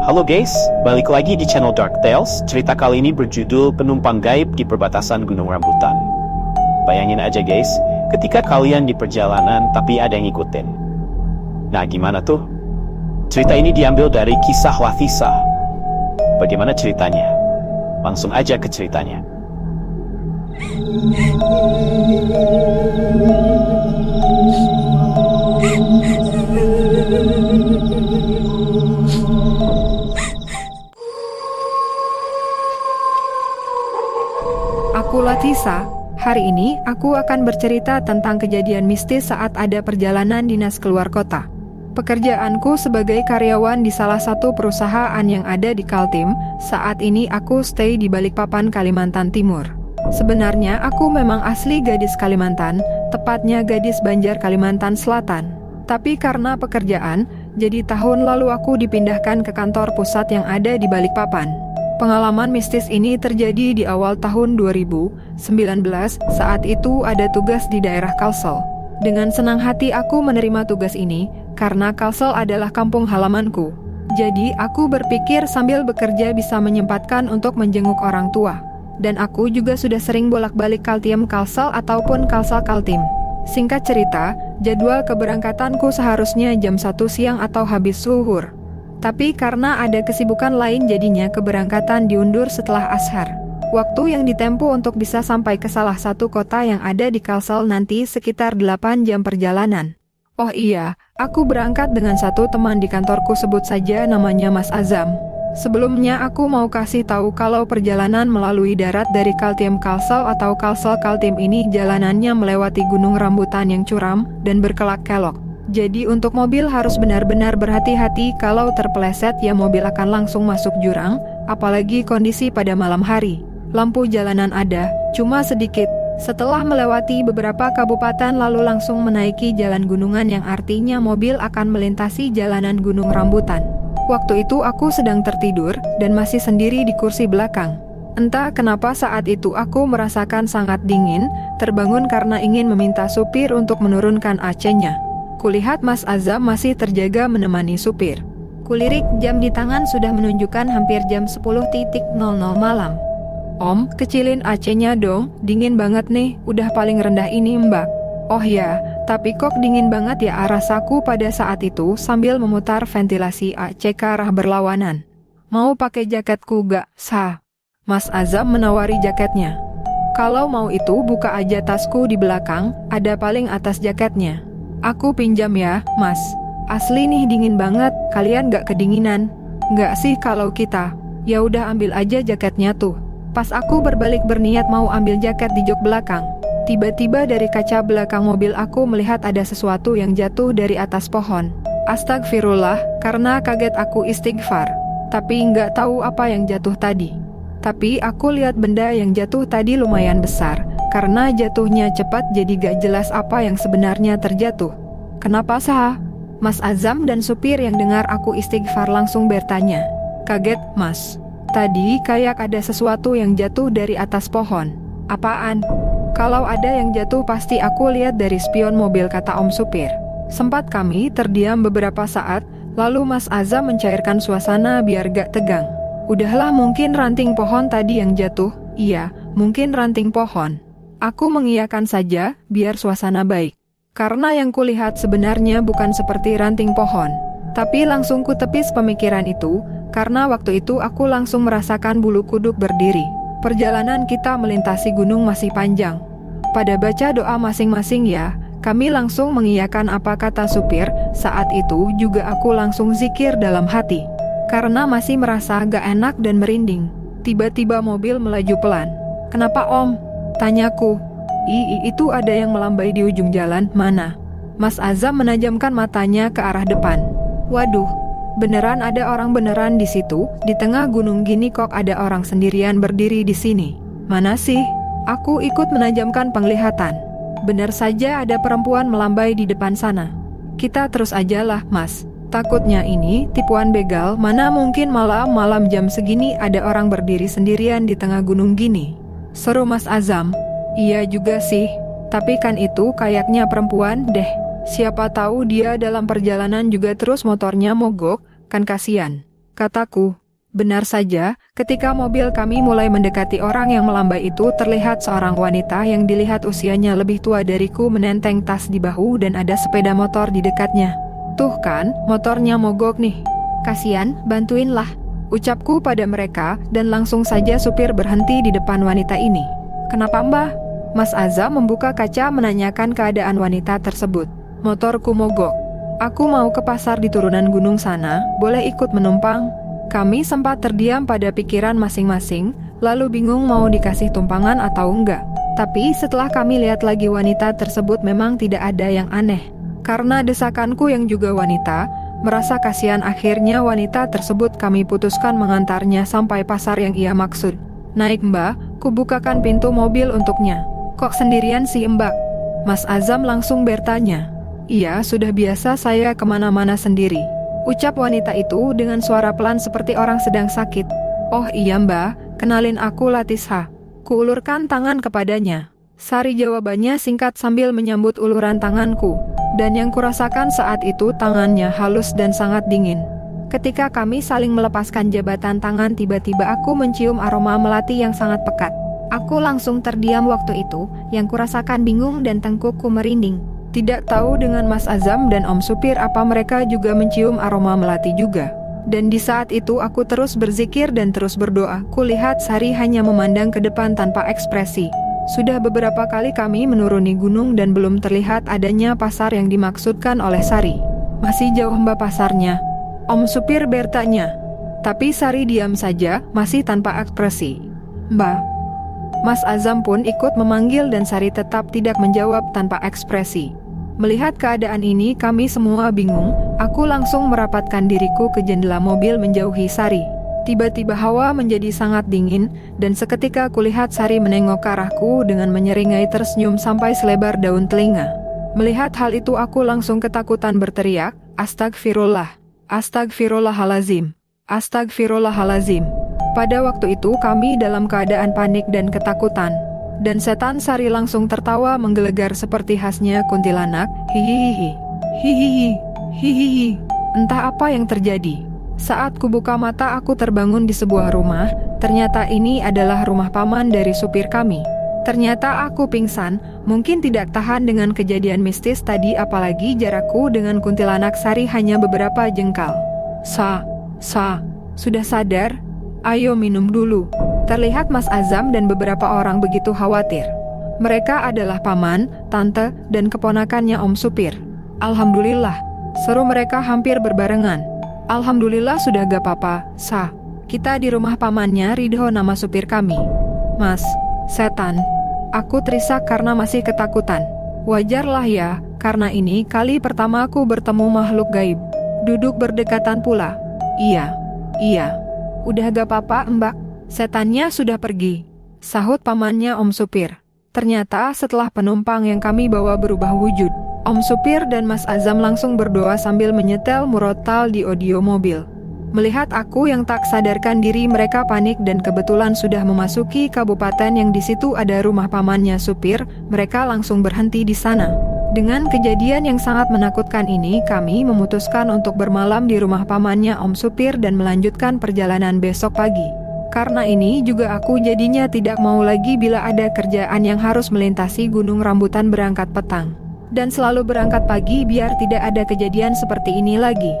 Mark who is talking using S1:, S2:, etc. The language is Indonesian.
S1: Halo guys, balik lagi di channel Dark Tales. Cerita kali ini berjudul Penumpang Gaib di Perbatasan Gunung Rambutan. Bayangin aja guys, ketika kalian di perjalanan tapi ada yang ngikutin. Nah gimana tuh? Cerita ini diambil dari kisah Lathisa. Bagaimana ceritanya? Langsung aja ke ceritanya.
S2: Aku Lathisa. Hari ini aku akan bercerita tentang kejadian mistis saat ada perjalanan dinas keluar kota. Pekerjaanku sebagai karyawan di salah satu perusahaan yang ada di Kaltim. Saat ini aku stay di Balikpapan, Kalimantan Timur. Sebenarnya aku memang asli gadis Kalimantan, tepatnya gadis Banjar, Kalimantan Selatan. Tapi karena pekerjaan, jadi tahun lalu aku dipindahkan ke kantor pusat yang ada di Balikpapan. Pengalaman mistis ini terjadi di awal tahun 2019, saat itu ada tugas di daerah Kalsel. Dengan senang hati aku menerima tugas ini, karena Kalsel adalah kampung halamanku. Jadi aku berpikir sambil bekerja bisa menyempatkan untuk menjenguk orang tua. Dan aku juga sudah sering bolak-balik Kaltim Kalsel ataupun Kalsel Kaltim. Singkat cerita, jadwal keberangkatanku seharusnya jam 1 siang atau habis zuhur. Tapi karena ada kesibukan lain jadinya keberangkatan diundur setelah ashar. Waktu yang ditempuh untuk bisa sampai ke salah satu kota yang ada di Kalsel nanti sekitar 8 jam perjalanan. Oh iya, aku berangkat dengan satu teman di kantorku, sebut saja namanya Mas Azam. Sebelumnya aku mau kasih tahu kalau perjalanan melalui darat dari Kaltim Kalsel atau Kalsel Kaltim ini jalanannya melewati gunung rambutan yang curam dan berkelak-kelok. Jadi untuk mobil harus benar-benar berhati-hati, kalau terpeleset ya mobil akan langsung masuk jurang, apalagi kondisi pada malam hari. Lampu jalanan ada, cuma sedikit. Setelah melewati beberapa kabupaten lalu langsung menaiki jalan gunungan yang artinya mobil akan melintasi jalanan gunung rambutan. Waktu itu aku sedang tertidur dan masih sendiri di kursi belakang. Entah kenapa saat itu aku merasakan sangat dingin, terbangun karena ingin meminta supir untuk menurunkan AC-nya. Kulihat Mas Azam masih terjaga menemani supir. Kulirik jam di tangan sudah menunjukkan hampir jam 10.00 malam. Om, kecilin AC-nya dong, dingin banget nih, udah paling rendah ini mbak. Oh ya, tapi kok dingin banget ya, rasaku pada saat itu sambil memutar ventilasi AC ke arah berlawanan. Mau pakai jaketku gak? Sah. Mas Azam menawari jaketnya. Kalau mau itu buka aja tasku di belakang, ada paling atas jaketnya. Aku pinjam ya, mas. Asli nih dingin banget, kalian gak kedinginan? Gak sih kalau kita. Ya udah ambil aja jaketnya tuh. Pas aku berbalik berniat mau ambil jaket di jok belakang, tiba-tiba dari kaca belakang mobil aku melihat ada sesuatu yang jatuh dari atas pohon. Astagfirullah, karena kaget aku istighfar. Tapi nggak tahu apa yang jatuh tadi. Tapi aku lihat benda yang jatuh tadi lumayan besar. Karena jatuhnya cepat jadi gak jelas apa yang sebenarnya terjatuh. Kenapa sah? Mas Azam dan supir yang dengar aku istighfar langsung bertanya. Kaget, mas. Tadi kayak ada sesuatu yang jatuh dari atas pohon. Apaan? Kalau ada yang jatuh pasti aku lihat dari spion mobil, kata om supir. Sempat kami terdiam beberapa saat, lalu Mas Azam mencairkan suasana biar gak tegang. Udahlah, mungkin ranting pohon tadi yang jatuh. Iya, mungkin ranting pohon. Aku mengiyakan saja, biar suasana baik. Karena yang kulihat sebenarnya bukan seperti ranting pohon. Tapi langsung kutepis pemikiran itu, karena waktu itu aku langsung merasakan bulu kuduk berdiri. Perjalanan kita melintasi gunung masih panjang. Pada baca doa masing-masing ya, kami langsung mengiyakan apa kata supir. Saat itu juga aku langsung zikir dalam hati. Karena masih merasa gak enak dan merinding. Tiba-tiba mobil melaju pelan. Kenapa om? Tanyaku. Itu ada yang melambai di ujung jalan, mana? Mas Azam menajamkan matanya ke arah depan. Waduh, beneran ada orang beneran di situ? Di tengah gunung gini kok ada orang sendirian berdiri di sini? Mana sih? Aku ikut menajamkan penglihatan. Benar saja ada perempuan melambai di depan sana. Kita terus ajalah, mas. Takutnya ini tipuan begal, mana mungkin malam-malam jam segini ada orang berdiri sendirian di tengah gunung gini. Seru Mas Azam. Iya juga sih, tapi kan itu kayaknya perempuan deh. Siapa tahu dia dalam perjalanan juga terus motornya mogok, kan kasihan. kataku. Benar saja, ketika mobil kami mulai mendekati orang yang melambai itu, terlihat seorang wanita yang dilihat usianya lebih tua dariku menenteng tas di bahu dan ada sepeda motor di dekatnya. Tuh kan, motornya mogok nih. Kasian, bantuinlah, ucapku pada mereka, dan langsung saja supir berhenti di depan wanita ini. Kenapa mbah? Mas Azam membuka kaca menanyakan keadaan wanita tersebut. Motorku mogok. Aku mau ke pasar di turunan gunung sana, boleh ikut menumpang? Kami sempat terdiam pada pikiran masing-masing, lalu bingung mau dikasih tumpangan atau enggak. Tapi setelah kami lihat lagi wanita tersebut memang tidak ada yang aneh. Karena desakanku yang juga wanita, merasa kasihan akhirnya wanita tersebut kami putuskan mengantarnya sampai pasar yang ia maksud. Naik mbak, kubukakan pintu mobil untuknya. Kok sendirian sih mbak? Mas Azam langsung bertanya. Iya, sudah biasa saya kemana-mana sendiri, ucap wanita itu dengan suara pelan seperti orang sedang sakit. Oh iya mbak, kenalin aku Latisha. Kuulurkan tangan kepadanya. Sari jawabannya singkat sambil menyambut uluran tanganku. Dan yang kurasakan saat itu tangannya halus dan sangat dingin. Ketika kami saling melepaskan jabatan tangan, tiba-tiba aku mencium aroma melati yang sangat pekat. Aku langsung terdiam waktu itu, yang kurasakan bingung dan tengkukku merinding. Tidak tahu dengan Mas Azam dan Om Supir apa mereka juga mencium aroma melati juga. Dan di saat itu aku terus berzikir dan terus berdoa. Kulihat Sari hanya memandang ke depan tanpa ekspresi. Sudah beberapa kali kami menuruni gunung dan belum terlihat adanya pasar yang dimaksudkan oleh Sari. Masih jauh mbak pasarnya? Om Supir bertanya. Tapi Sari diam saja, masih tanpa ekspresi. Mbak. Mas Azam pun ikut memanggil dan Sari tetap tidak menjawab tanpa ekspresi. Melihat keadaan ini kami semua bingung. Aku langsung merapatkan diriku ke jendela mobil menjauhi Sari. Tiba-tiba hawa menjadi sangat dingin, dan seketika kulihat Sari menengok ke arahku dengan menyeringai tersenyum sampai selebar daun telinga. Melihat hal itu aku langsung ketakutan berteriak, Astagfirullah, Astagfirullahalazim, Astagfirullahalazim. Pada waktu itu kami dalam keadaan panik dan ketakutan. Dan setan Sari langsung tertawa menggelegar seperti khasnya kuntilanak, hihihi, hihihi, hihihi. Entah apa yang terjadi. Saat kubuka mata aku terbangun di sebuah rumah, ternyata ini adalah rumah paman dari supir kami. Ternyata aku pingsan, mungkin tidak tahan dengan kejadian mistis tadi apalagi jarakku dengan kuntilanak Sari hanya beberapa jengkal. Sudah sadar? Ayo minum dulu. Terlihat Mas Azam dan beberapa orang begitu khawatir. Mereka adalah paman, tante, dan keponakannya Om Supir. Alhamdulillah, seru mereka hampir berbarengan. Alhamdulillah sudah gak apa-apa, kita di rumah pamannya Ridho nama supir kami. Mas, setan. Aku terisak karena masih ketakutan. Wajarlah ya, karena ini kali pertama aku bertemu makhluk gaib. Duduk berdekatan pula. Iya. Udah gak apa-apa mbak, setannya sudah pergi, sahut pamannya Om Supir. Ternyata setelah penumpang yang kami bawa berubah wujud, Om Supir dan Mas Azam langsung berdoa sambil menyetel murotal di audio mobil. Melihat aku yang tak sadarkan diri, mereka panik dan kebetulan sudah memasuki kabupaten yang di situ ada rumah pamannya supir, mereka langsung berhenti di sana. Dengan kejadian yang sangat menakutkan ini, kami memutuskan untuk bermalam di rumah pamannya Om Supir dan melanjutkan perjalanan besok pagi. Karena ini juga aku jadinya tidak mau lagi bila ada kerjaan yang harus melintasi Gunung Rambutan berangkat petang. Dan selalu berangkat pagi biar tidak ada kejadian seperti ini lagi.